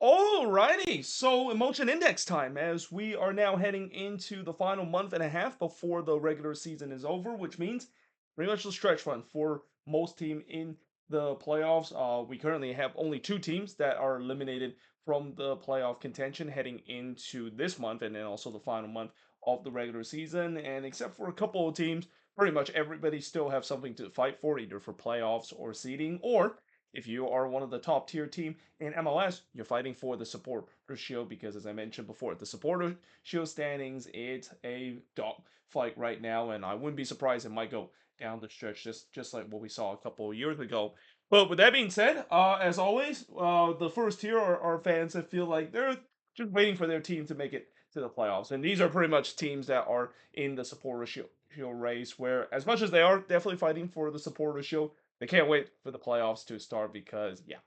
Alrighty, so emotion index time as we are now heading into the final month and a half before the regular season is over, which means pretty much the stretch run for most team in the playoffs. We currently have only two teams that are eliminated from the playoff contention heading into this month and then also the final month of the regular season. And except for a couple of teams, pretty much everybody still have something to fight for, either for playoffs or seeding, or if you are one of the top tier team in MLS, you're fighting for the supporter shield because, as I mentioned before, the supporter shield standings, it's a dog fight right now, and I wouldn't be surprised it might go down the stretch just like what we saw a couple of years ago. But with that being said, as always, the first tier are fans that feel like they're just waiting for their team to make it to the playoffs, and these are pretty much teams that are in the supporter shield race. Where, as much as they are definitely fighting for the supporter shield, they can't wait for the playoffs to start because yeah,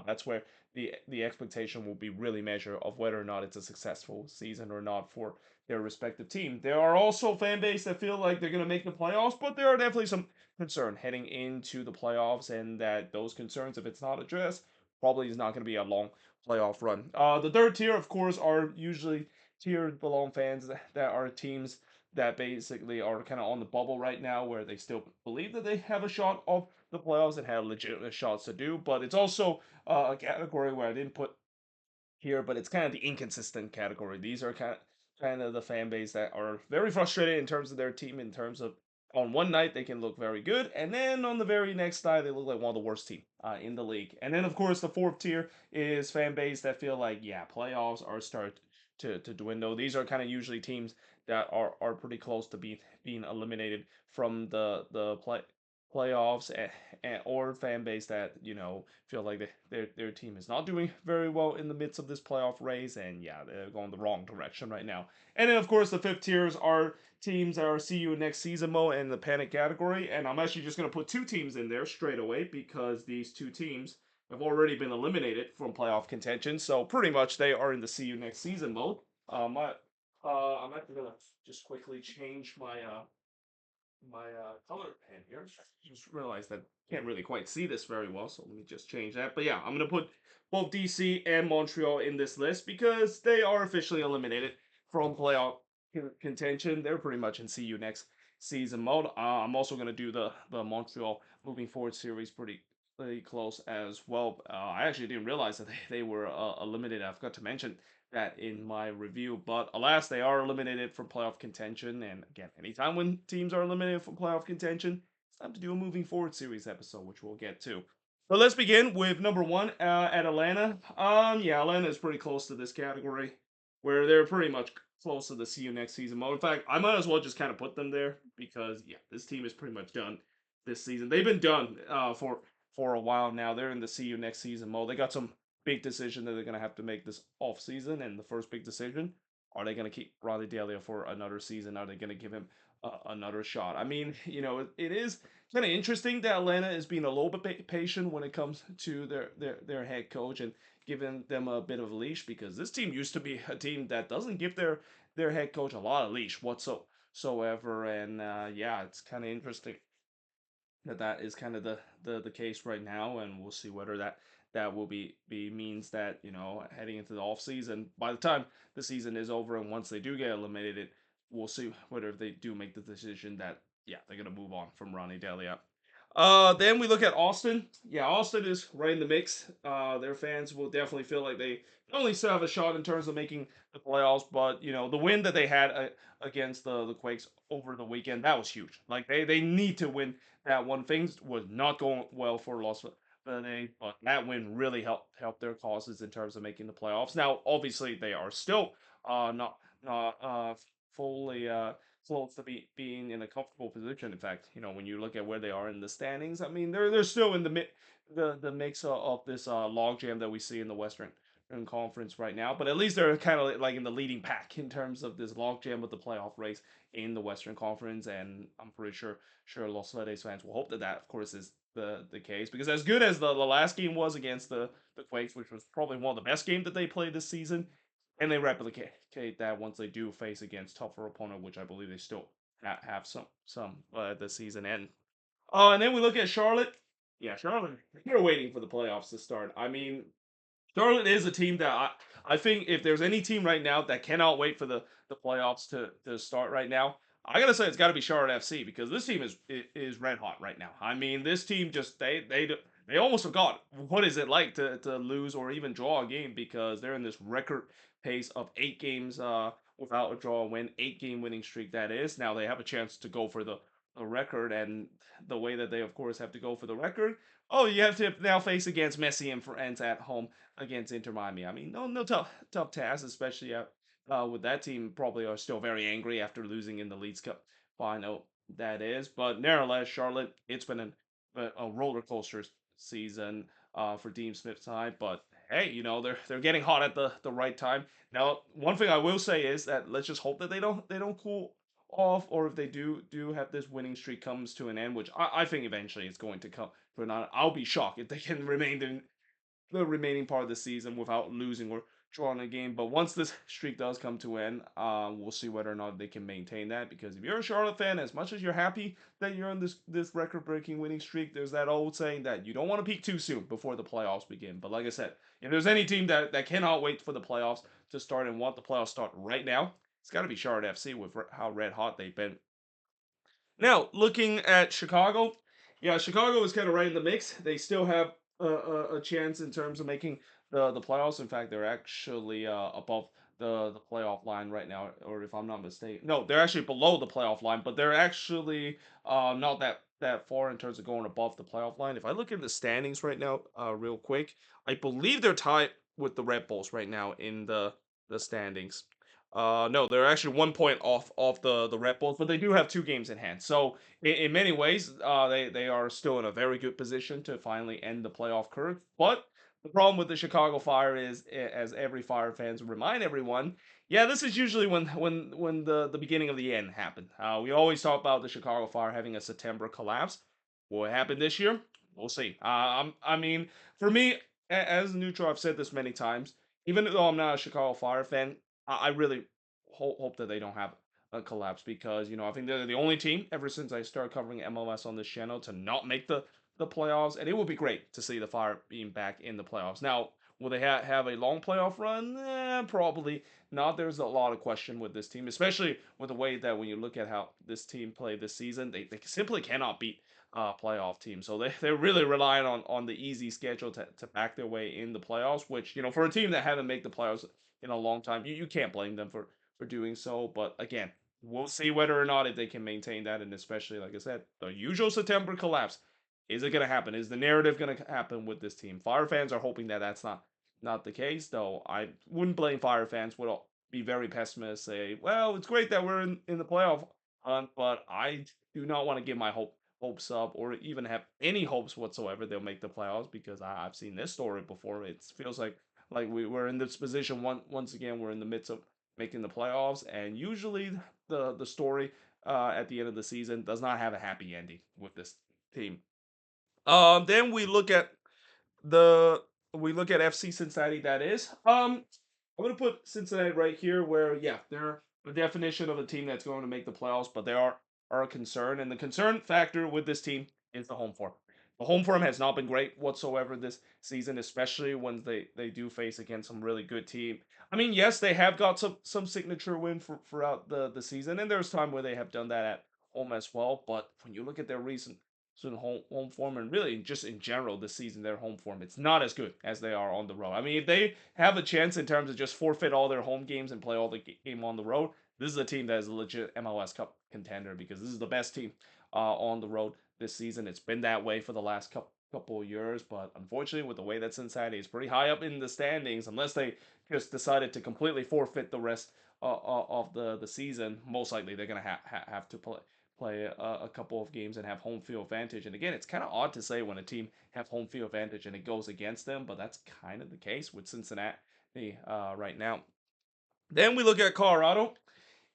that's where the expectation will be really measured of whether or not it's a successful season or not for their respective team. There are also fan base that feel like they're going to make the playoffs, but there are definitely some concern heading into the playoffs, and that those concerns, if it's not addressed, probably is not going to be a long playoff run. The third tier, of course, are usually tiered below fans that are teams that basically are kind of on the bubble right now, where they still believe that they have a shot of the playoffs and have legitimate shots to do. But it's also a category where I didn't put here, but it's kind of the inconsistent category. These are kind of the fan base that are very frustrated in terms of their team, in terms of on one night they can look very good, and then on the very next night they look like one of the worst team in the league. And then of course the fourth tier is fan base that feel like yeah, playoffs are start to dwindle. These are kind of usually teams that are pretty close to being eliminated from the playoffs, or fan base that feel like their team is not doing very well in the midst of this playoff race, and yeah, they're going the wrong direction right now. And then of course the fifth tiers are teams that are see you next season mode and the panic category, and I'm actually just going to put two teams in there straight away because these two teams have already been eliminated from playoff contention, so pretty much they are in the see you next season mode. I'm actually gonna just quickly change my color pen here. Just realized that I can't really quite see this very well, so let me just change that. But yeah, I'm gonna put both DC and Montreal in this list because they are officially eliminated from playoff contention. They're pretty much in see you next season mode. I'm also gonna do the Montreal moving forward series pretty close as well. I actually didn't realize that they were eliminated. I forgot to mention that in my review. But alas, they are eliminated from playoff contention. And again, anytime when teams are eliminated from playoff contention, it's time to do a moving forward series episode, which we'll get to. But let's begin with number one at Atlanta. Yeah, Atlanta is pretty close to this category, where they're pretty much close to the see you next season mode. In fact, I might as well just kind of put them there because yeah, this team is pretty much done this season. They've been done for a while now. They're in the see you next season mode. They got some big decision that they're going to have to make this off season. And the first big decision: are they going to keep Ronnie Delia for another season? Are they going to give him another shot? I mean, it is kind of interesting that Atlanta is being a little bit patient when it comes to their head coach and giving them a bit of a leash, because this team used to be a team that doesn't give their head coach a lot of leash whatsoever. And yeah, it's kind of interesting that is kind of the case right now, and we'll see whether that will be means that heading into the off season, by the time the season is over and once they do get eliminated, we'll see whether they do make the decision that yeah, they're gonna move on from Ronnie Delia. Then we look at Austin. Yeah, Austin is right in the mix. Their fans will definitely feel like they not only still have a shot in terms of making the playoffs, but the win that they had against the Quakes over the weekend, that was huge. Like they need to win that one. Things was not going well for Los Angeles, but that win really helped their causes in terms of making the playoffs. Now, obviously, they are still not fully close to being in a comfortable position. In fact, when you look at where they are in the standings, I mean, they're still in the mix of this logjam that we see in the Western Conference right now. But at least they're kind of like in the leading pack in terms of this logjam of the playoff race in the Western Conference. And I'm pretty sure Los Angeles fans will hope that of course is the case, because as good as the last game was against the Quakes, which was probably one of the best games that they played this season, and they replicate that once they do face against tougher opponent, which I believe they still have some this season end. And then we look at Charlotte. Yeah, Charlotte, they're waiting for the playoffs to start. I mean, Charlotte is a team that I think if there's any team right now that cannot wait for the playoffs to start right now, I gotta say it's got to be Charlotte FC because this team is red hot right now. I mean, this team just they almost forgot what is it like to lose or even draw a game because they're in this record pace of 8 games without a draw, win 8 game winning streak that is. Now they have a chance to go for the record, and the way that they of course have to go for the record. Oh, you have to now face against Messi and friends at home against Inter Miami. I mean, no tough task, especially with that team probably are still very angry after losing in the Leagues Cup final. That is, but nevertheless, Charlotte, it's been a roller coaster season for Dean Smith's side. But hey, they're getting hot at the right time. Now, one thing I will say is that let's just hope that they don't cool off, or if they do have this winning streak comes to an end, which I think eventually it's going to come. But not, I'll be shocked if they can remain the remaining part of the season without losing or drawing a game. But once this streak does come to an end, we'll see whether or not they can maintain that. Because if you're a Charlotte fan, as much as you're happy that you're on this record-breaking winning streak, there's that old saying that you don't want to peak too soon before the playoffs begin. But like I said, if there's any team that cannot wait for the playoffs to start and want the playoffs start right now, it's got to be Charlotte FC with how red hot they've been. Now, looking at Chicago, yeah, Chicago is kind of right in the mix. They still have a chance in terms of making the playoffs. In fact, they're actually above the playoff line right now, or if I'm not mistaken, no, they're actually below the playoff line, but they're actually not that far in terms of going above the playoff line. If I look at the standings right now, real quick, I believe they're tied with the Red Bulls right now in the standings. No, they're actually 1 point off the Red Bulls, but they do have 2 games in hand. So in many ways, they are still in a very good position to finally end the playoff curve. But the problem with the Chicago Fire is, as every Fire fans remind everyone, yeah, this is usually when the beginning of the end happened. We always talk about the Chicago Fire having a September collapse. What happened this year? We'll see. I mean, for me, as a neutral, I've said this many times. Even though I'm not a Chicago Fire fan, I really hope that they don't have a collapse because I think they're the only team ever since I started covering MLS on this channel to not make the playoffs, and it would be great to see the Fire being back in the playoffs. Now, will they have a long playoff run? Probably not. There's a lot of question with this team, especially with the way that when you look at how this team played this season, they simply cannot beat playoff teams. So they're really relying on the easy schedule to back their way in the playoffs, which, for a team that haven't made the playoffs in a long time, you can't blame them for doing so. But again, we'll see whether or not if they can maintain that, and especially like I said, the usual September collapse. Is it going to happen? Is the narrative going to happen with this team? Fire fans are hoping that that's not the case, though. I wouldn't blame Fire fans. Would be very pessimist. Say, well, it's great that we're in the playoff hunt, but I do not want to give my hopes up or even have any hopes whatsoever they'll make the playoffs because I've seen this story before. It feels like we're in this position once again. We're in the midst of making the playoffs, and usually the story at the end of the season does not have a happy ending with this team. Then the we look at FC Cincinnati. That is, I'm gonna put Cincinnati right here, where yeah, they're the definition of a team that's going to make the playoffs, but they are a concern, and the concern factor with this team is the home form. The home form has not been great whatsoever this season, especially when they do face against some really good team. I mean, yes, they have got some signature win throughout the season, and there's time where they have done that at home as well. But when you look at their recent home form, and really just in general this season, their home form, it's not as good as they are on the road. I mean, if they have a chance in terms of just forfeit all their home games and play all the game on the road, this is a team that is a legit MLS Cup contender because this is the best team on the road this season. It's been that way for the last couple of years, but unfortunately, with the way that Cincinnati is pretty high up in the standings, unless they just decided to completely forfeit the rest of the season, most likely they're gonna have to play a couple of games and have home field advantage. And again, it's kind of odd to say when a team have home field advantage and it goes against them, but that's kind of the case with Cincinnati right now. Then we look at Colorado.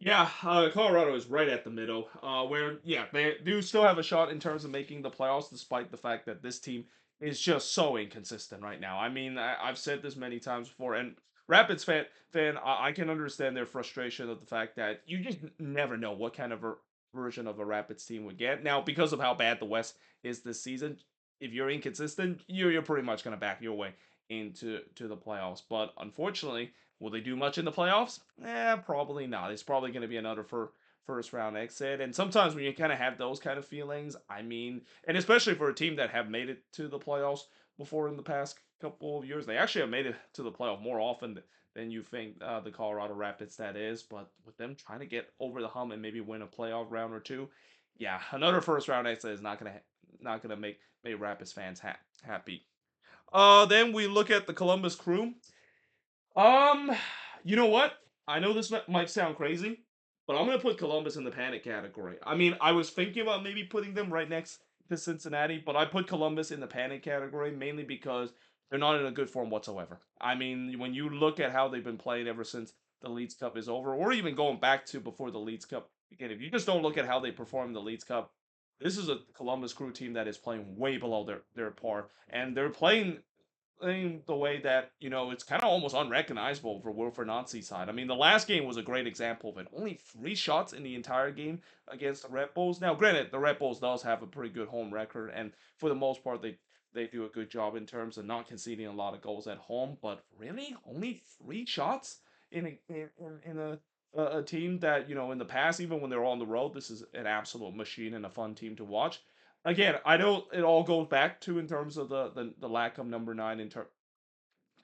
Yeah, Colorado is right at the middle, where yeah they do still have a shot in terms of making the playoffs, despite the fact that this team is just so inconsistent right now. I mean, I've said this many times before, and Rapids fan, I can understand their frustration of the fact that you just never know what kind of version of a Rapids team would get. Now, because of how bad the West is this season, if you're inconsistent, you're pretty much gonna back your way into the playoffs. But unfortunately, will they do much in the playoffs? Probably not. It's probably going to be another first round exit. And sometimes when you kind of have those kind of feelings, I mean, and especially for a team that have made it to the playoffs before in the past couple of years, they actually have made it to the playoff more often than you think, the Colorado Rapids that is. But with them trying to get over the hump and maybe win a playoff round or two, yeah, another first round exit is not gonna make Rapids fans happy. Then we look at the Columbus Crew. Um, you know what? I know this might sound crazy, but I'm gonna put Columbus in the panic category. I mean, I was thinking about maybe putting them right next to Cincinnati, but I put Columbus in the panic category mainly because they're not in a good form whatsoever. I mean, when you look at how they've been playing ever since the Leeds Cup is over, or even going back to before the Leeds Cup again, if you just don't look at how they performed in the Leeds Cup, this is a Columbus Crew team that is playing way below their par, and they're playing the way that it's kind of almost unrecognizable for Wilfred Nancy's side. I mean, the last game was a great example of it. Only 3 shots in the entire game against the Red Bulls. Now, granted, the Red Bulls does have a pretty good home record, and for the most part, they do a good job in terms of not conceding a lot of goals at home. But really, only 3 shots in a team that in the past, even when they're on the road, this is an absolute machine and a fun team to watch. Again, I know it all goes back to in terms of the lack of number nine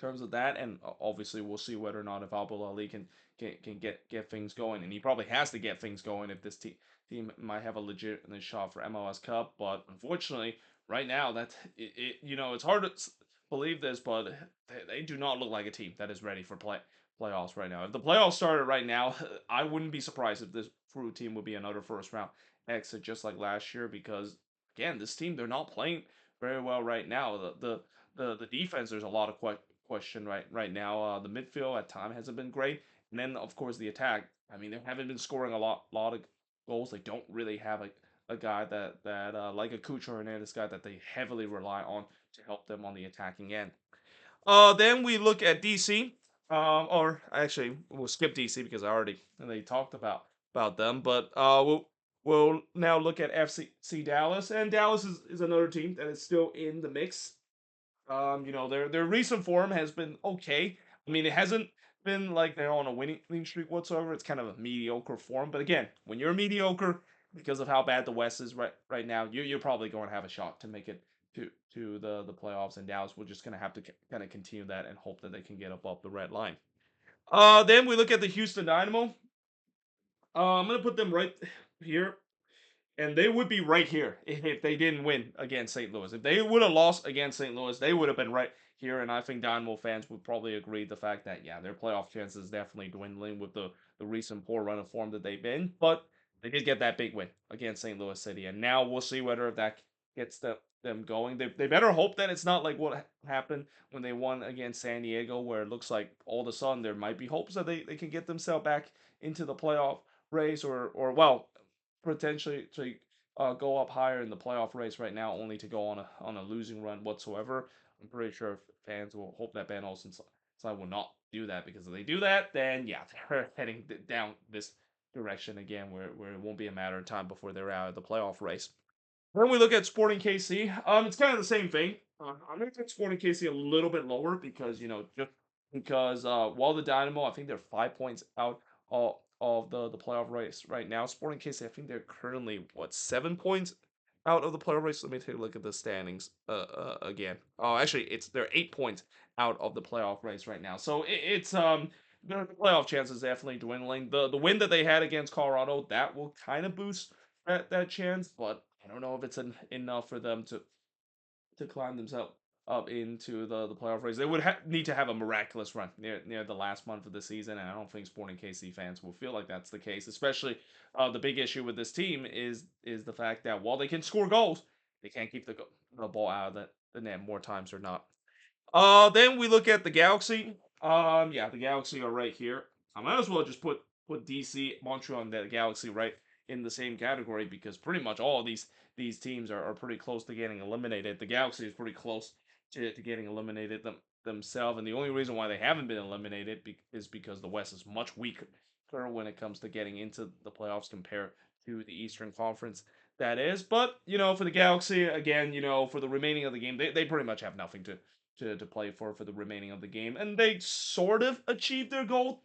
terms of that, and obviously we'll see whether or not if Abul Ali can get things going, and he probably has to get things going if this team might have a legitimate shot for MLS Cup. But unfortunately, right now it's hard to believe this, but they do not look like a team that is ready for playoffs right now. If the playoffs started right now, I wouldn't be surprised if this Peru team would be another first round exit just like last year because again, this team they're not playing very well right now. The defense there's a lot of question right now. The midfield at time hasn't been great, and then of course the attack. I mean, they haven't been scoring a lot of goals. They don't really have a guy that like a Kucher Hernandez guy that they heavily rely on to help them on the attacking end. Then we look at DC. Or actually, we'll skip DC because I already they talked about them. But we'll now look at FC Dallas, and Dallas is another team that is still in the mix. Their recent form has been okay. I mean, it hasn't been like they're on a winning streak whatsoever. It's kind of a mediocre form. But again, when you're mediocre, because of how bad the West is right now, you're probably going to have a shot to make it to the playoffs. And Dallas, we're just going to have to kind of continue that and hope that they can get above the red line. Then we look at the Houston Dynamo. I'm gonna put them right here and they would be right here if they didn't win against St. Louis. If they would have lost against St. Louis, they would have been right here. And I think Dynamo fans would probably agree the fact that yeah, their playoff chances definitely dwindling with the recent poor run of form that they've been. But they did get that big win against St. Louis City, and now we'll see whether that gets them going. They better hope that it's not like what happened when they won against San Diego, where it looks like all of a sudden there might be hopes that they can get themselves back into the playoff race or well potentially to go up higher in the playoff race right now, only to go on a losing run whatsoever. I'm pretty sure fans will hope that Ben Olsen's side will not do that because if they do that, then yeah, they're heading down this direction again, where it won't be a matter of time before they're out of the playoff race. When we look at Sporting KC, it's kind of the same thing. I'm going to put Sporting KC a little bit lower because just because while the Dynamo, I think they're 5 points out of the playoff race right now. Sporting KC, I think they're currently 7 points out of the playoff race. Let me take a look at the standings again. Oh, actually, they're 8 points out of the playoff race right now. So it's the playoff chances definitely dwindling. The win that they had against Colorado that will kind of boost that chance, but I don't know if it's enough for them to climb themselves up into the playoff race. They would need to have a miraculous run near the last month of the season, and I don't think Sporting KC fans will feel like that's the case. Especially the big issue with this team is the fact that while they can score goals, they can't keep the ball out of the net more times or not. Then we look at the Galaxy. Yeah, the Galaxy are right here. I might as well just put DC, Montreal, and the Galaxy right in the same category because pretty much all of these teams are pretty close to getting eliminated. The Galaxy is pretty close to getting eliminated themselves, and the only reason why they haven't been eliminated is because the West is much weaker when it comes to getting into the playoffs compared to the Eastern Conference. That is, but for the Galaxy again, for the remaining of the game, they pretty much have nothing to play for the remaining of the game, and they sort of achieved their goal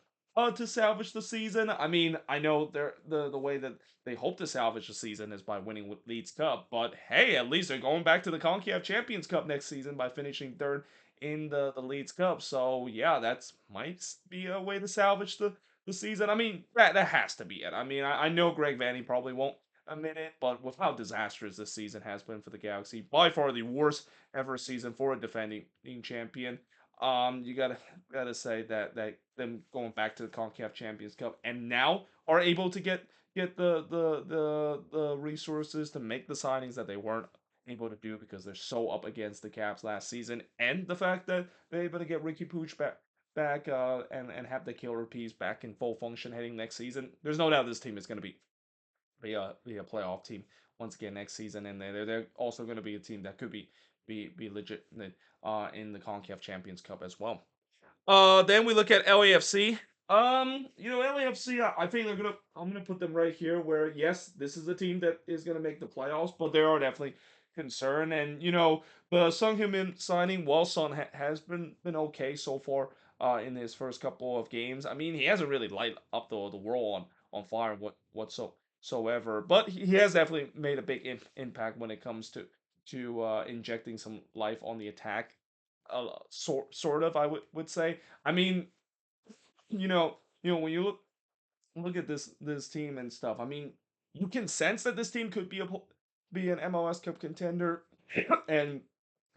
to salvage the season. I mean, I know they're the way that they hope to salvage the season is by winning with Leeds Cup, but hey, at least they're going back to the CONCACAF Champions Cup next season by finishing third in the Leeds Cup. So yeah, that's might be a way to salvage the season. I mean, that has to be it. I mean, I know Greg Vanny probably won't admit it, but with how disastrous this season has been for the Galaxy, by far the worst ever season for a defending champion. You gotta say that them going back to the CONCACAF Champions Cup and now are able to get the resources to make the signings that they weren't able to do because they're so up against the Caps last season, and the fact that they're able to get Ricky Pooch back and have the killer piece back in full function heading next season. There's no doubt this team is going to be a playoff team once again next season, and they're also going to be a team that could be legit in the Concacaf Champions Cup as well. Then we look at LAFC. LAFC, I think I'm gonna put them right here. Where yes, this is a team that is gonna make the playoffs, but there are definitely concern. And the Sung Min signing, while Sun has been okay so far. In his first couple of games, I mean, he hasn't really light up the world on fire whatsoever, but he has definitely made a big impact when it comes to injecting some life on the attack. Sort of, I would say. I mean, when you look at this team and stuff. I mean, you can sense that this team could be an MLS Cup contender, and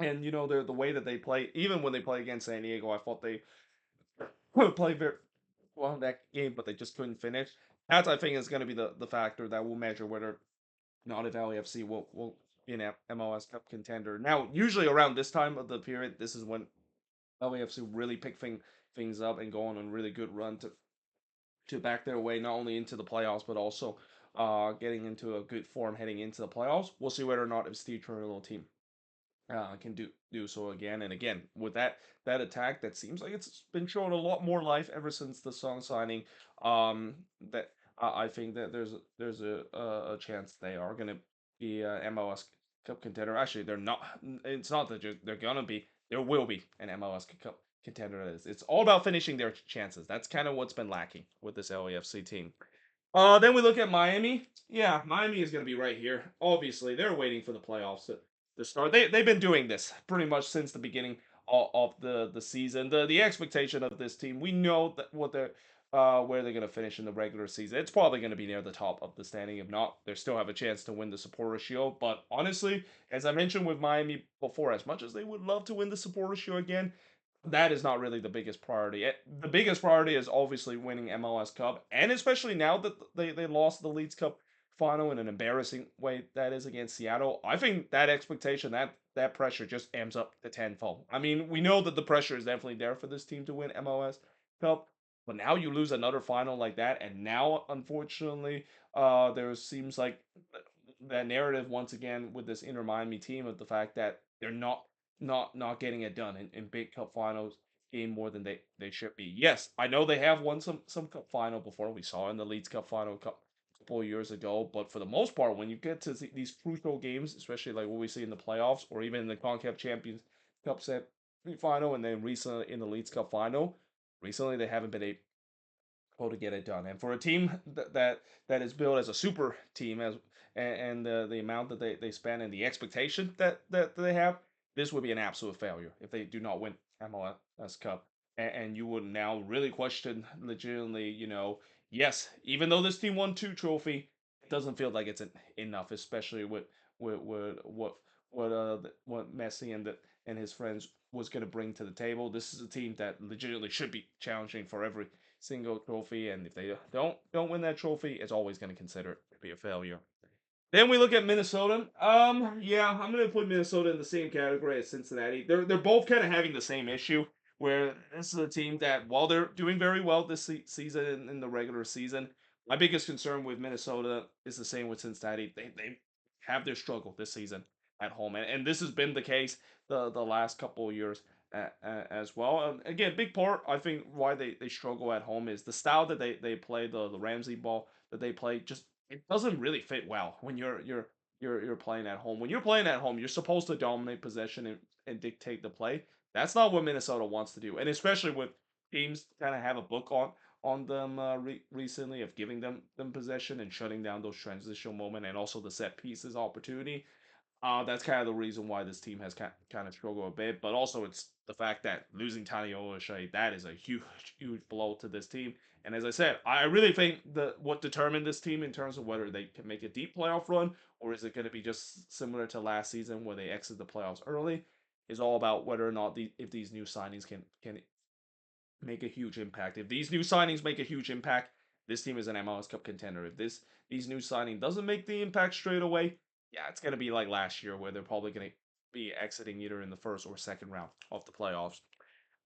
the way that they play, even when they play against San Diego, I thought they would play very well in that game, but they just couldn't finish. That I think is going to be the factor that will measure whether not if LAFC will be an MLS Cup contender. Now, usually around this time of the period, this is when LAFC really pick things up and go on a really good run to back their way not only into the playoffs but also getting into a good form heading into the playoffs. We'll see whether or not if Steve Chernobyl team can do so again and again with that attack that seems like it's been showing a lot more life ever since the song signing. That I think that there's a chance they are going to be MLS Cup contender. Actually, they're not. It's not that they're gonna be. There will be an MLS Cup contender. It's all about finishing their chances. That's kind of what's been lacking with this LAFC team. Then we look at Miami. Yeah, Miami is going to be right here. Obviously, they're waiting for the playoffs to start. They've been doing this pretty much since the beginning of the season. The expectation of this team, we know that what they're where they're going to finish in the regular season. It's probably going to be near the top of the standing. If not, they still have a chance to win the Supporter Shield. But honestly, as I mentioned with Miami before, as much as they would love to win the Supporter Shield again, that is not really the biggest priority. The biggest priority is obviously winning MLS Cup, and especially now that they lost the Leeds Cup final in an embarrassing way that is against Seattle. I think that expectation, that pressure just amps up to tenfold. I mean, we know that the pressure is definitely there for this team to win MLS Cup, but now you lose another final like that, and now unfortunately, there seems like that narrative once again with this Inter Miami team of the fact that they're not getting it done in big cup finals game more than they should be. Yes, I know they have won some cup final before. We saw in the Leeds Cup final a couple of years ago, but for the most part, when you get to these crucial games, especially like what we see in the playoffs or even in the CONCACAF Champions Cup set final, and then recently in the Leeds Cup final, recently they haven't been able to get it done. And for a team that is built as a super team, and the amount that they spend and the expectation that they have, this would be an absolute failure if they do not win MLS Cup. And you would now really question legitimately, yes, even though this team won two trophy, it doesn't feel like it's enough, especially with what Messi and his friends was going to bring to the table. This is a team that legitimately should be challenging for every single trophy, and if they don't win that trophy, it's always going to consider it to be a failure. Then we look at Minnesota. Yeah, I'm gonna put Minnesota in the same category as Cincinnati. They're both kind of having the same issue, where this is a team that while they're doing very well this season in the regular season, my biggest concern with Minnesota is the same with Cincinnati. They have their struggle this season at home, and this has been the case the last couple of years as well. Again, big part I think why they struggle at home is the style that they play, the Ramsey ball that they play. Just it doesn't really fit well when you're playing at home. When you're playing at home, you're supposed to dominate possession and dictate the play. That's not what Minnesota wants to do, and especially with teams kind of have a book on them recently of giving them possession and shutting down those transitional moment and also the set pieces opportunity. That's kind of the reason why this team has kind of struggled a bit. But also, it's the fact that losing Tani Oshie, that is a huge, huge blow to this team. And as I said, I really think what determined this team in terms of whether they can make a deep playoff run or is it going to be just similar to last season where they exit the playoffs early is all about whether or not if these new signings can make a huge impact. If these new signings make a huge impact, this team is an MLS Cup contender. If these new signing doesn't make the impact straight away, yeah, it's gonna be like last year where they're probably gonna be exiting either in the first or second round of the playoffs.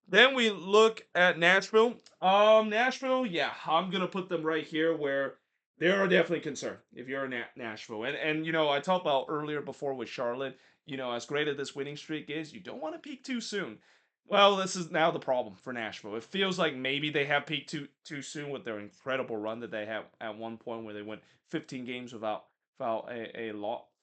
Then we look at Nashville. Nashville, yeah, I'm gonna put them right here where they are definitely concerned if you're in Nashville. And I talked about earlier before with Charlotte. As great as this winning streak is, you don't want to peak too soon. Well, this is now the problem for Nashville. It feels like maybe they have peaked too soon with their incredible run that they had at one point where they went 15 games without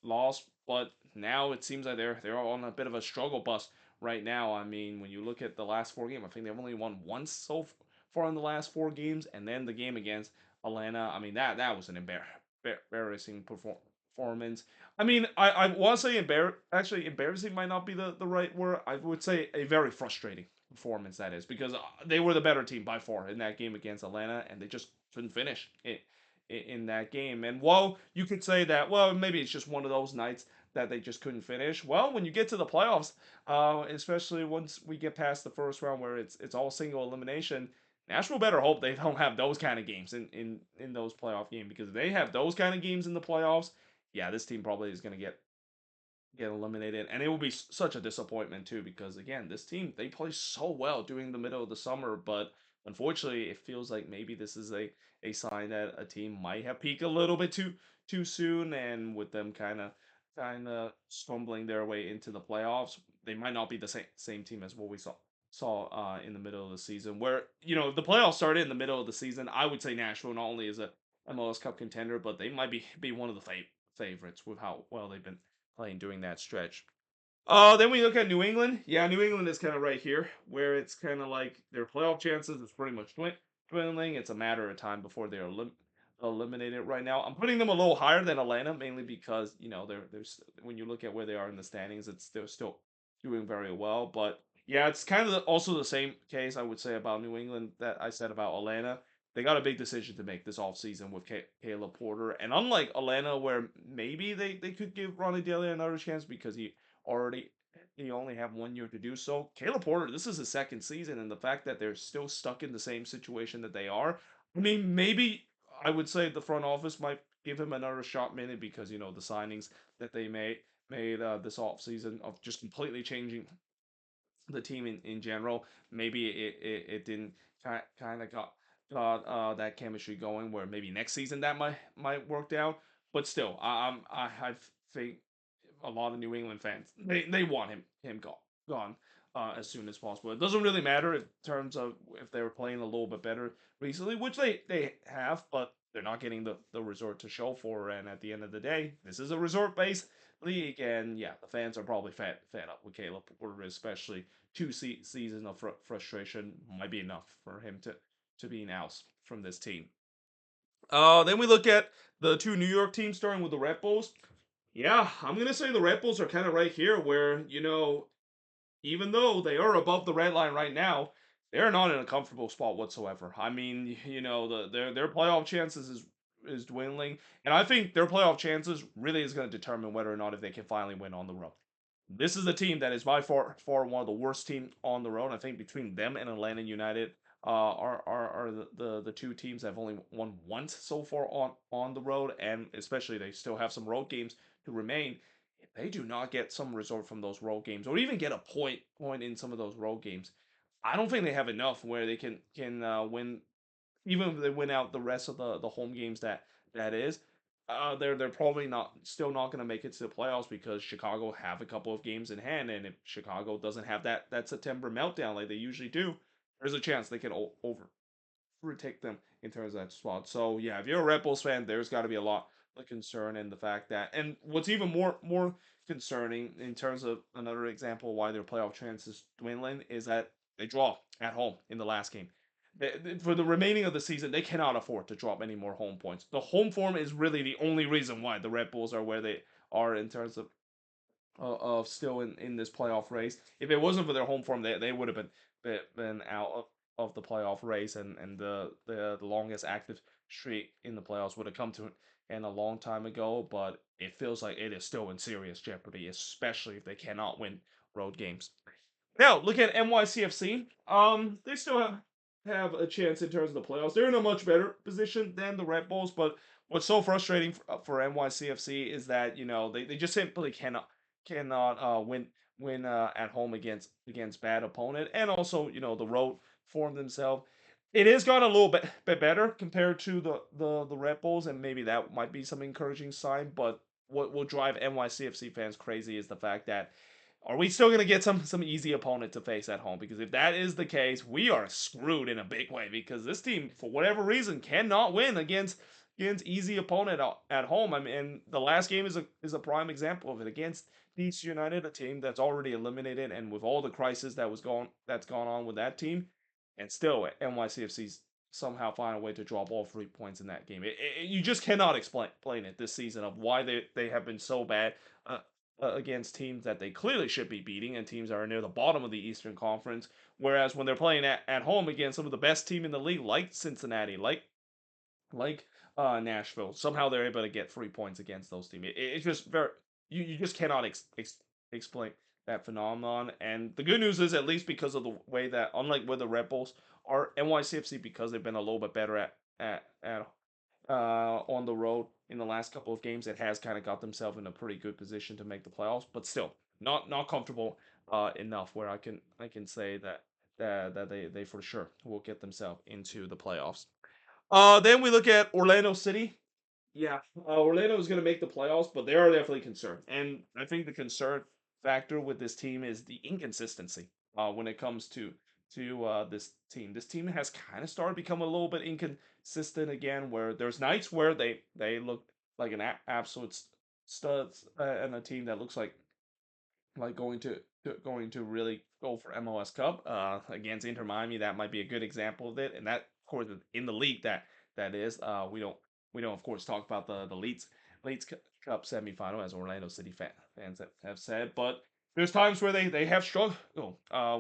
loss. But now it seems like they're on a bit of a struggle bus right now. I mean, when you look at the last four games, I think they've only won once so far in the last four games, and then the game against Atlanta. I mean, that was an embarrassing performance. I mean, I want to say actually, embarrassing might not be the right word. I would say a very frustrating performance that is because they were the better team by far in that game against Atlanta, and they just couldn't finish it in that game. And while you could say that, well, maybe it's just one of those nights that they just couldn't finish. Well, when you get to the playoffs, especially once we get past the first round where it's all single elimination, Nashville better hope they don't have those kind of games in those playoff games because if they have those kind of games in the playoffs, yeah, this team probably is going to get eliminated, and it will be such a disappointment too because again, this team they play so well during the middle of the summer, but unfortunately, it feels like maybe this is a sign that a team might have peaked a little bit too soon, and with them kind of stumbling their way into the playoffs, they might not be the same team as what we saw in the middle of the season. Where the playoffs started in the middle of the season, I would say Nashville not only is a MLS Cup contender, but they might be one of the favorites with how well they've been playing during that stretch. Then we look at New England. Yeah, New England is kind of right here, where it's kind of like their playoff chances is pretty much dwindling. It's a matter of time before they're eliminated. Right now, I'm putting them a little higher than Atlanta, mainly because there's when you look at where they are in the standings, they're still doing very well. But yeah, it's kind of also the same case I would say about New England that I said about Atlanta. They got a big decision to make this offseason with Caleb Porter. And unlike Atlanta, where maybe they could give Ronnie Daly another chance because already he only have 1 year to do so. Caleb Porter, this is his second season, and the fact that they're still stuck in the same situation that they are, I mean, maybe I would say the front office might give him another shot minute because the signings that they made this offseason of just completely changing the team in general. Maybe it didn't kind of got that chemistry going where maybe next season that might work out. But still, I think a lot of New England fans they want him gone as soon as possible. It doesn't really matter in terms of if they were playing a little bit better recently, which they have, but they're not getting the resort to show for. And at the end of the day, this is a resort based league, and yeah, the fans are probably fed up with Caleb Porter, especially two seasons of frustration might be enough for him to be announced from this team. Then we look at the two New York teams starting with the Red Bulls. Yeah, I'm gonna say the Red Bulls are kind of right here, where even though they are above the red line right now, they're not in a comfortable spot whatsoever. I mean, their playoff chances is dwindling, and I think their playoff chances really is going to determine whether or not if they can finally win on the road. This is a team that is by far one of the worst teams on the road. I think between them and Atlanta United are the two teams that have only won once so far on the road, and especially they still have some road games to remain. If they do not get some result from those road games, or even get a point in some of those road games, I don't think they have enough where they can win. Even if they win out the rest of the home games that is, they're probably not going to make it to the playoffs because Chicago have a couple of games in hand, and if Chicago doesn't have that September meltdown like they usually do, there's a chance they can overtake them in terms of that spot. So yeah, if you're a Red Bulls fan, there's got to be a lot the concern and the fact that, and what's even more concerning in terms of another example why their playoff chances dwindling is that they draw at home in the last game. For the remaining of the season, they cannot afford to drop any more home points. The home form is really the only reason why the Red Bulls are where they are in terms of still in this playoff race. If it wasn't for their home form, they would have been out of the playoff race, and the longest active streak in the playoffs would have come to in a long time ago. But it feels like it is still in serious jeopardy, especially if they cannot win road games. Now, look at NYCFC. They still have a chance in terms of the playoffs. They're in a much better position than the Red Bulls, but what's so frustrating for NYCFC is that they just simply cannot win at home against bad opponent, and also the road form themselves. It has gone a little bit better compared to the Red Bulls, and maybe that might be some encouraging sign. But what will drive NYCFC fans crazy is the fact that are we still going to get some easy opponent to face at home? Because if that is the case, we are screwed in a big way. Because this team, for whatever reason, cannot win against easy opponent at home. I mean, the last game is a prime example of it against DC United, a team that's already eliminated, and with all the crisis that's gone on with that team, and still NYCFC's somehow find a way to drop all 3 points in that game. You just cannot explain it this season of why they have been so bad. Against teams that they clearly should be beating and teams that are near the bottom of the Eastern Conference. Whereas when they're playing at home against some of the best team in the league, like Cincinnati, like Nashville, somehow they're able to get 3 points against those teams. It's just very you just cannot explain that phenomenon. And the good news is at least because of the way that unlike where the Red Bulls are NYCFC because they've been a little bit better at on the road in the last couple of games, it has kind of got themselves in a pretty good position to make the playoffs, but still not comfortable enough where I can say that they for sure will get themselves into the playoffs. Then we look at Orlando City. Yeah, Orlando is going to make the playoffs, but they are definitely concerned, and I think the concern factor with this team is the inconsistency when it comes to this team. This team has kind of started become a little bit inconsistent again, where there's nights where they look like an absolute studs and a team that looks like going to really go for MLS Cup against Inter Miami. That might be a good example of it, and that of course in the league that is. We don't of course talk about the Leeds Cup semifinal as Orlando City fans have said, but there's times where they have struggled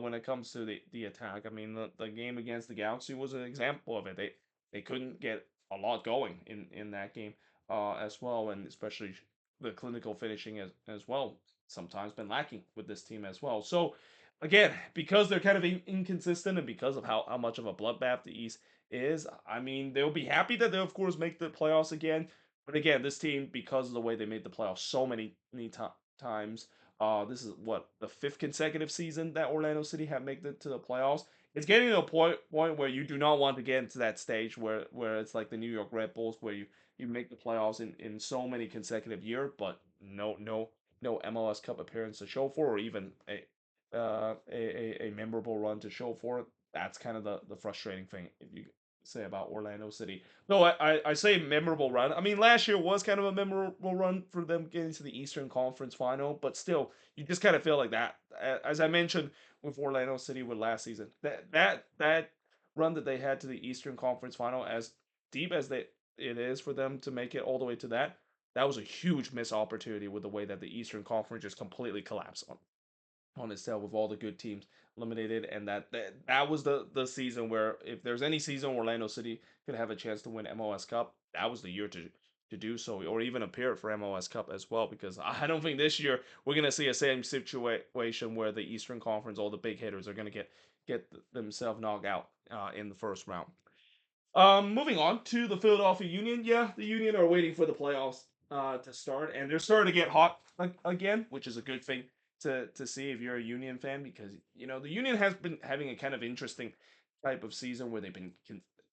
when it comes to the attack. I mean the game against the Galaxy was an example of it. They couldn't get a lot going in that game as well, and especially the clinical finishing as well sometimes been lacking with this team as well. So again, because they're kind of inconsistent and because of how much of a bloodbath the East is, I mean, they'll be happy that they'll of course make the playoffs again. But again, this team, because of the way they made the playoffs so many times, this is what the fifth consecutive season that Orlando City have made it to the playoffs. It's getting to a point where you do not want to get into that stage where it's like the New York Red Bulls, where you make the playoffs in so many consecutive years, but no MLS Cup appearance to show for, or even a memorable run to show for. That's kind of the frustrating thing if you say about Orlando City. No, I say memorable run. I mean, last year was kind of a memorable run for them getting to the Eastern Conference Final, but still, you just kind of feel like that. As I mentioned with Orlando City with last season, that run that they had to the Eastern Conference Final, as deep as it is for them to make it all the way to that was a huge missed opportunity with the way that the Eastern Conference just completely collapsed on itself with all the good teams eliminated, and that was the season where if there's any season Orlando City could have a chance to win MLS Cup, that was the year to do so, or even appear for MLS Cup as well. Because I don't think this year we're gonna see a same situation where the Eastern Conference, all the big hitters, are gonna get themselves knocked out in the first round. Moving on to the Philadelphia Union. Yeah, the Union are waiting for the playoffs to start, and they're starting to get hot again, which is a good thing to see if you're a Union fan, because the Union has been having a kind of interesting type of season where they've been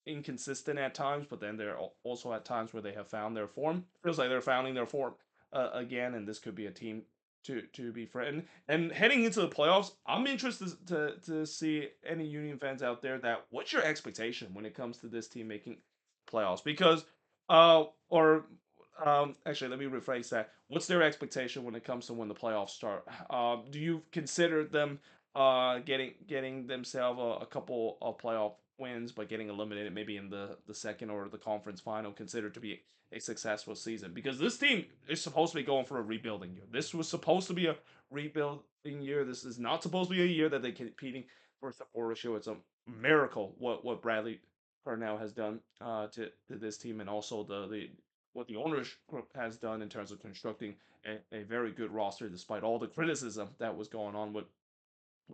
inconsistent at times, but then there are also at times where they have found their form. Feels like they're finding their form again, and this could be a team to be threatened. And heading into the playoffs, I'm interested to see any Union fans out there that what's your expectation when it comes to this team making playoffs? Because or Actually, let me rephrase that. What's their expectation when it comes to when the playoffs start? Do you consider them getting themselves a couple of playoff wins, but getting eliminated maybe in the second or the conference final, considered to be a successful season? Because this team is supposed to be going for a rebuilding year. This was supposed to be a rebuilding year. This is not supposed to be a year that they're competing for supportership. It's a miracle what Bradley Cornell has done to this team, and also the what the ownership has done in terms of constructing a very good roster despite all the criticism that was going on with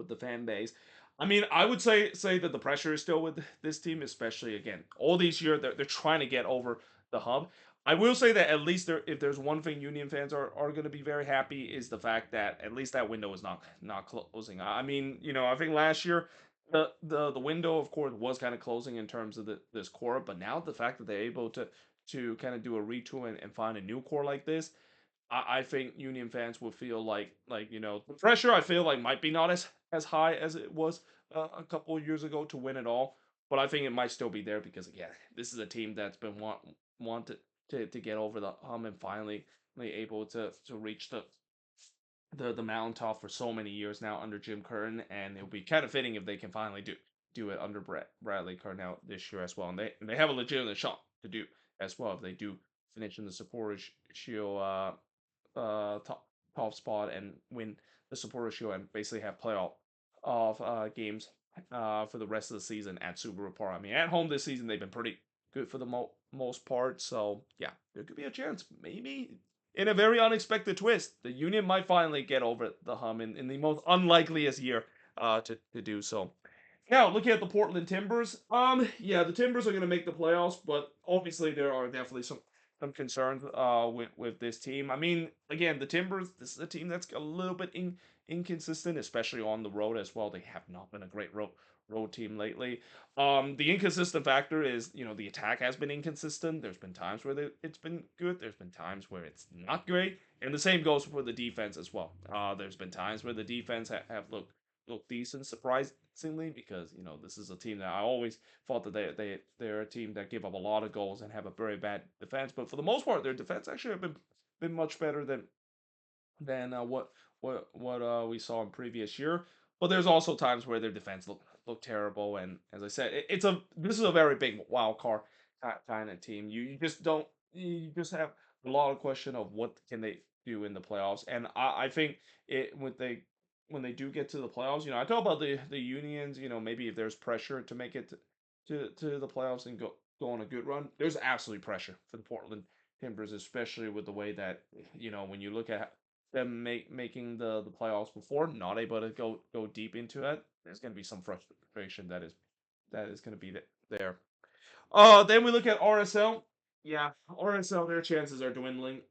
the fan base. I mean, I would say that the pressure is still with this team, especially again all these years they're trying to get over the hump. I will say that at least if there's one thing Union fans are going to be very happy is the fact that at least that window is not closing. I mean, I think last year the window of course was kind of closing in terms of this core, but now the fact that they're able to kind of do a retool and find a new core like this, I think Union fans will feel like the pressure I feel like might be not as high as it was a couple of years ago to win it all, but I think it might still be there because again, this is a team that's been wanted to get over the hump and finally able to reach the mountaintop for so many years now under Jim Curtin, and it'll be kind of fitting if they can finally do it under Bradley Cornell this year as well, and they have a legitimate shot to do as well if they do finish in the Supporters Shield top spot and win the Supporter Shield and basically have playoff of games for the rest of the season at Subaru Park. I mean, at home this season they've been pretty good for the most part. So yeah, there could be a chance, maybe in a very unexpected twist, the Union might finally get over the hum in the most unlikeliest year to do so. Now, looking at the Portland Timbers, yeah, the Timbers are going to make the playoffs, but obviously there are definitely some concerns with this team. I mean, again, the Timbers, this is a team that's a little bit inconsistent, especially on the road as well. They have not been a great road team lately. The inconsistent factor is, the attack has been inconsistent. There's been times where it's been good. There's been times where it's not great, and the same goes for the defense as well. There's been times where the defense have looked decent, surprisingly, because this is a team that I always thought that they're a team that give up a lot of goals and have a very bad defense. But for the most part, their defense actually have been much better than what we saw in previous year. But there's also times where their defense look terrible. And as I said, this is a very big wild card kind of team. You just don't you just have a lot of question of what can they do in the playoffs. And I think it when they do get to the playoffs, I talk about the unions. Maybe if there's pressure to make it to the playoffs and go on a good run, there's absolutely pressure for the Portland Timbers, especially with the way that when you look at them making the playoffs before, not able to go deep into it, there's going to be some frustration that is going to be there. Then we look at RSL. Yeah, RSL, their chances are dwindling.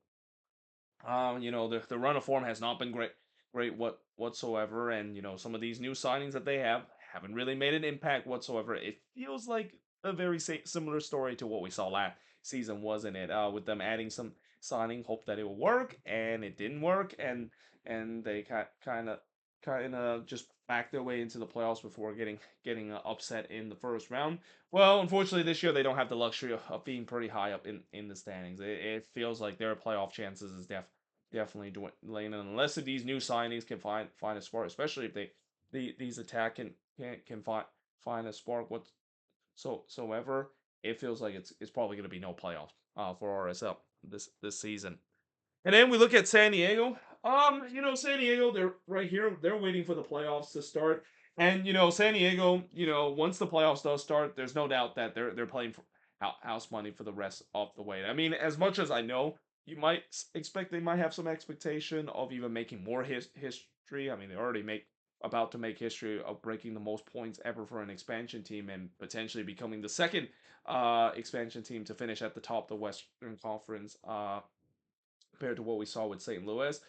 The run of form has not been great whatsoever, and some of these new signings that they haven't really made an impact whatsoever. It feels like a very similar story to what we saw last season, wasn't it? With them adding some signing, hope that it will work, and it didn't work, and they kind of just backed their way into the playoffs before getting upset in the first round. Well, unfortunately, this year they don't have the luxury of being pretty high up in the standings. It feels like their playoff chances is definitely dwindling unless these new signings can find a spark, especially if these attack can find a spark whatsoever. It feels like it's probably going to be no playoffs for RSL this season. And then we look at San Diego. San Diego, they're right here. They're waiting for the playoffs to start. And San Diego, once the playoffs does start, there's no doubt that they're playing for house money for the rest of the way. I mean, as much as I know, you might expect they might have some expectation of even making more history. I mean, they already about to make history of breaking the most points ever for an expansion team and potentially becoming the second expansion team to finish at the top of the Western Conference. Compared to what we saw with St. Louis.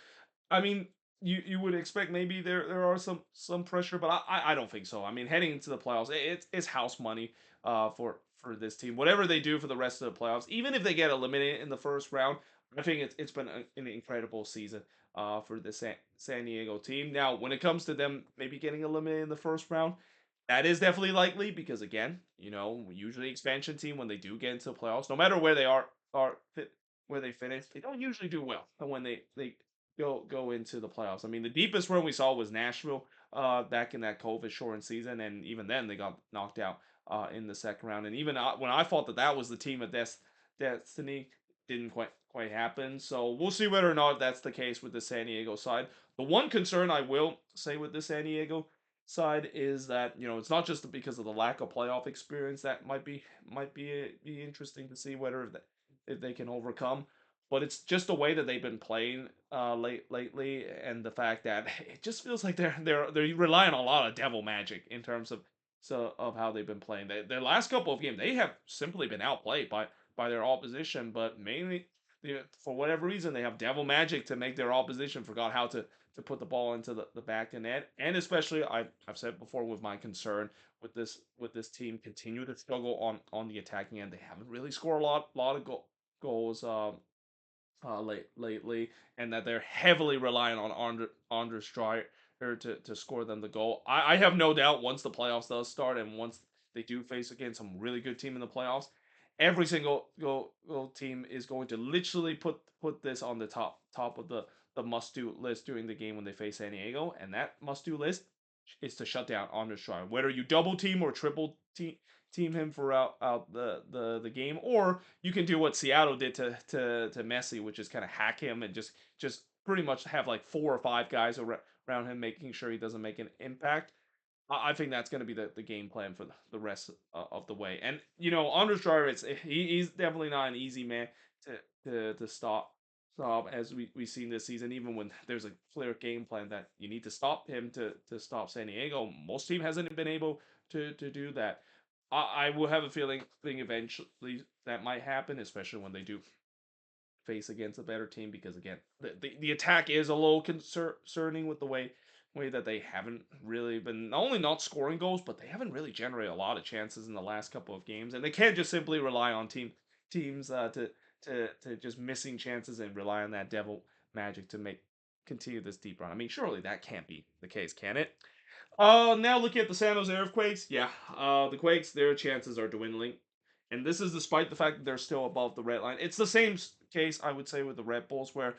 I mean, you would expect maybe there are some pressure, but I don't think so. I mean, heading into the playoffs, it's house money for this team. Whatever they do for the rest of the playoffs, even if they get eliminated in the first round, I think it's been an incredible season for the San Diego team. Now, when it comes to them maybe getting eliminated in the first round, that is definitely likely because again, usually expansion team when they do get into the playoffs, no matter where they are where they finish, they don't usually do well when they go into the playoffs. I mean, the deepest run we saw was Nashville back in that COVID shortened season, and even then they got knocked out in the second round. And even when I thought that that was the team of destiny, didn't quite happen. So we'll see whether or not that's the case with the San Diego side. The one concern I will say with the San Diego side is that it's not just because of the lack of playoff experience that might be interesting to see whether if they can overcome. But it's just the way that they've been playing lately, and the fact that it just feels like they're relying on a lot of devil magic in terms of how they've been playing. Their last couple of games, they have simply been outplayed by their opposition, but mainly for whatever reason they have devil magic to make their opposition forgot how to put the ball into the back of net. And especially I've said before with my concern with this team continue to struggle on the attacking end. They haven't really scored a lot of goals lately, and that they're heavily relying on Anders Strider to score them the goal. I have no doubt once the playoffs does start and once they do face again some really good team in the playoffs, every single team is going to literally put this on the top of the must do list during the game when they face San Diego, and that must do list is to shut down Anders Strider. Whether you double team or triple team him for out the game, or you can do what Seattle did to Messi, which is kind of hack him and just pretty much have like 4 or 5 guys around him, making sure he doesn't make an impact. I think that's going to be the game plan for the rest of the way. And Anders Driver, he's definitely not an easy man to stop as we've seen this season. Even when there's a clear game plan that you need to stop him to stop San Diego, most team hasn't been able to do that. I will have a feeling eventually that might happen, especially when they do face against a better team, because again the attack is a little concerning with the way that they haven't really been not only not scoring goals, but they haven't really generated a lot of chances in the last couple of games, and they can't just simply rely on teams to just missing chances and rely on that devil magic to make continue this deep run. I mean, surely that can't be the case, can it? Now looking at the San Jose Earthquakes, yeah, the Quakes, their chances are dwindling, and this is despite the fact that they're still above the red line. It's the same case, I would say, with the Red Bulls, where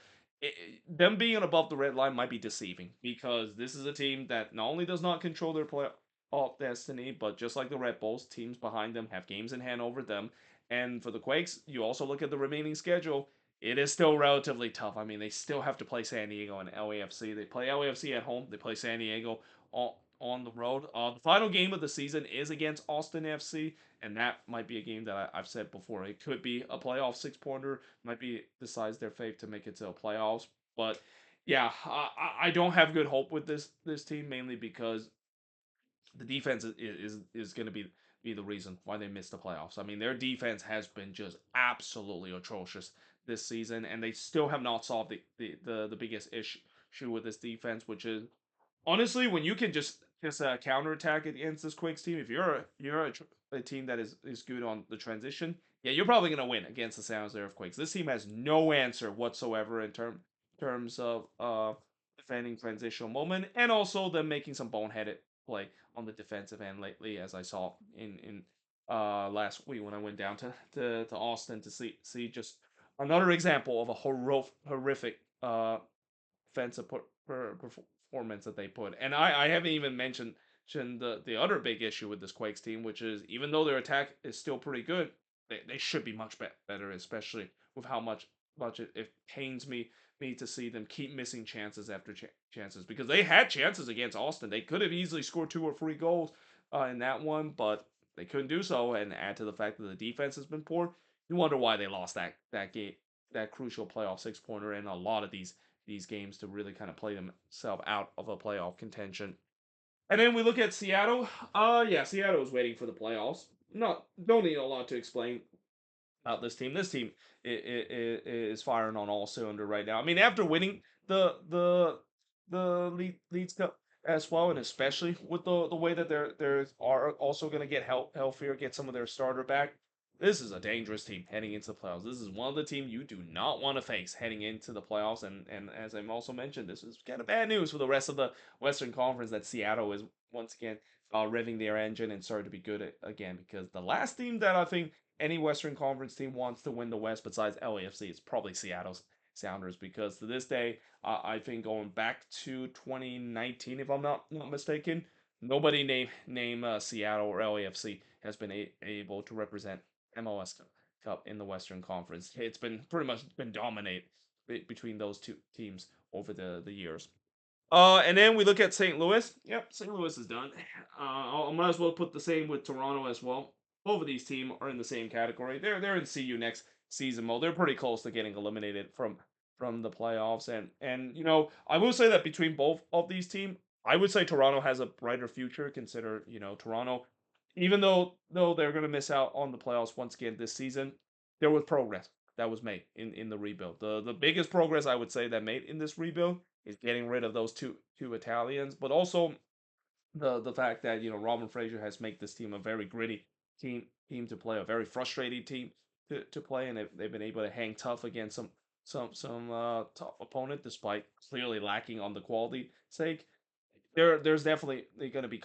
them being above the red line might be deceiving because this is a team that not only does not control their playoff destiny, but just like the Red Bulls, teams behind them have games in hand over them. And for the Quakes, you also look at the remaining schedule. It is still relatively tough. I mean, they still have to play San Diego and LAFC. They play LAFC at home. They play San Diego on the road. The final game of the season is against Austin FC, and that might be a game that I've said before. It could be a playoff 6 pointer, might be decides their fate to make it to the playoffs. But yeah, I don't have good hope with this team, mainly because the defense is going to be the reason why they missed the playoffs. I mean, their defense has been just absolutely atrocious this season, and they still have not solved the biggest issue with this defense, which is honestly, when you can just counterattack against this Quakes team, if you're a team that is good on the transition, yeah, you're probably gonna win against the San Jose Earthquakes. This team has no answer whatsoever in terms of defending transitional moment, and also them making some boneheaded play on the defensive end lately, as I saw in last week when I went down to Austin to see just another example of a horrific offensive performance that they put. And I haven't even mentioned the other big issue with this Quakes team, which is even though their attack is still pretty good, they should be much better, especially with how much it pains me to see them keep missing chances after chances, because they had chances against Austin. They could have easily scored 2 or 3 goals in that one, but they couldn't do so. And add to the fact that the defense has been poor, you wonder why they lost that game, that crucial playoff 6 pointer, and a lot of these games to really kind of play themselves out of a playoff contention. And then we look at Seattle. Yeah, Seattle is waiting for the playoffs. Not don't need a lot to explain about this team. This team is firing on all cylinder right now. I mean, after winning the Leeds Cup as well, and especially with the way that they're are also going to get healthier, get some of their starter back. This is a dangerous team heading into the playoffs. This is one of the teams you do not want to face heading into the playoffs. And as I'm also mentioned, this is kind of bad news for the rest of the Western Conference that Seattle is once again revving their engine and starting to be good again. Because the last team that I think any Western Conference team wants to win the West besides LAFC, it's probably Seattle's Sounders because to this day, I think going back to 2019, if I'm not mistaken, nobody name Seattle or LAFC has been able to represent MLS Cup in the Western Conference. It's been pretty much been dominate between those two teams over the years. And then we look at St. Louis. Yep, St. Louis is done. I might as well put the same with Toronto as well. Both of these teams are in the same category. They're in CU next season mode. They're pretty close to getting eliminated from the playoffs. And I will say that between both of these teams, I would say Toronto has a brighter future. Consider Toronto, even though they're gonna miss out on the playoffs once again this season, there was progress that was made in the rebuild. The biggest progress I would say that made in this rebuild is getting rid of those two Italians, but also the fact that Robin Fraser has made this team a very gritty team to play, a very frustrating team to play, and they've been able to hang tough against some tough opponent despite clearly lacking on the quality sake. There's definitely going to be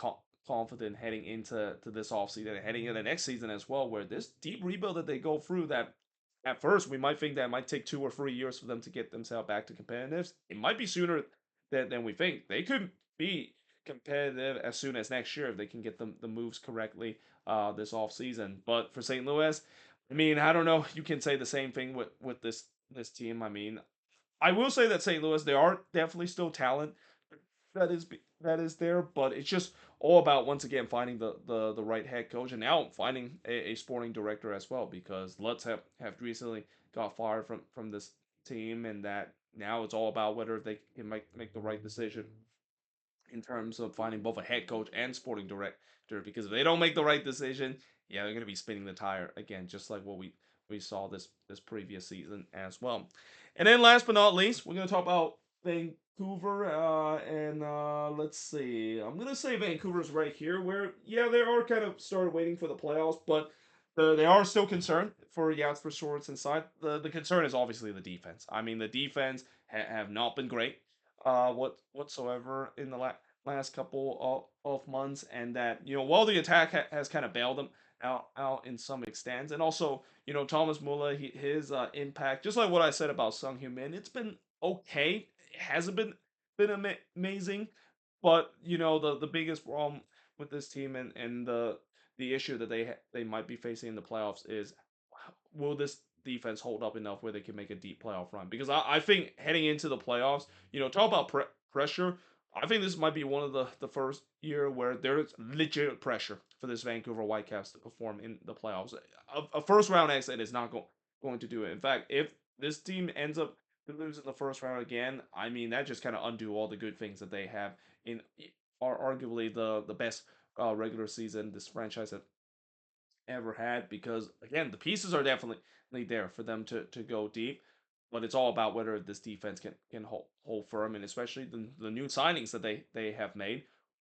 confident heading into this offseason and heading into next season as well, where this deep rebuild that they go through that at first we might think that it might take 2 or 3 years for them to get themselves back to competitive. It might be sooner than we think. They could be competitive as soon as next year if they can get the moves correctly this offseason. But for St. Louis, I mean, I don't know. You can say the same thing with this team. I mean, I will say that St. Louis, there are definitely still talent that is that is there, but it's just all about once again finding the right head coach and now finding a sporting director as well because Lutz have recently got fired from this team and that now it's all about whether they can make the right decision in terms of finding both a head coach and sporting director because if they don't make the right decision, yeah, they're going to be spinning the tire again, just like what we saw this previous season as well. And then last but not least, we're going to talk about Vancouver. And let's see, I'm going to say Vancouver's right here, where yeah, they are kind of started waiting for the playoffs, but. They are still concerned for Jasper Swords inside. The concern is obviously the defense. I mean, the defense have not been great whatsoever in the last couple of months, and that while the attack has kind of bailed them out in some extents, and also Thomas Muller his impact, just like what I said about Sung Hyun Min, it's been okay. It hasn't been amazing, but the biggest problem with this team and the issue that they might be facing in the playoffs is will this defense hold up enough where they can make a deep playoff run? Because I think heading into the playoffs, talk about pressure. I think this might be one of the first year where there's legit pressure for this Vancouver Whitecaps to perform in the playoffs. A first round exit is not going to do it. In fact, if this team ends up losing the first round again, I mean that just kind of undo all the good things that they have in are arguably the best regular season this franchise ever had because again the pieces are definitely there for them to go deep, but it's all about whether this defense can hold firm and especially the new signings that they have made.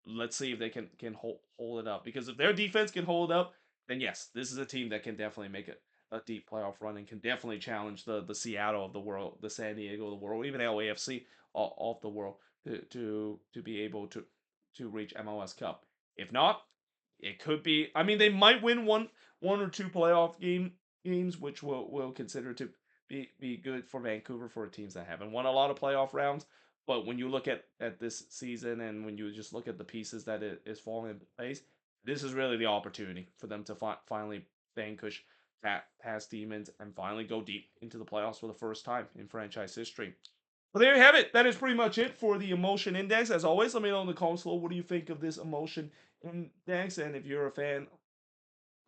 Let's see if they can hold it up because if their defense can hold up, then yes, this is a team that can definitely make a deep playoff run and can definitely challenge the Seattle of the world, the San Diego of the world, even LAFC of the world to be able to reach MLS Cup. If not, it could be. I mean, they might win one or two playoff games, which we'll consider to be good for Vancouver for teams that haven't won a lot of playoff rounds. But when you look at this season and when you just look at the pieces that it is falling in place, this is really the opportunity for them to finally vanquish past demons and finally go deep into the playoffs for the first time in franchise history. Well, there you have it. That is pretty much it for the emotion index. As always, let me know in the comments below what do you think of this emotion index, and if you're a fan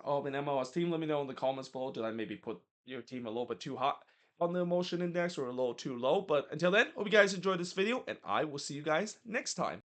of an MLS team, let me know in the comments below. Did I maybe put your team a little bit too hot on the emotion index or a little too low? But until then, hope you guys enjoyed this video, and I will see you guys next time.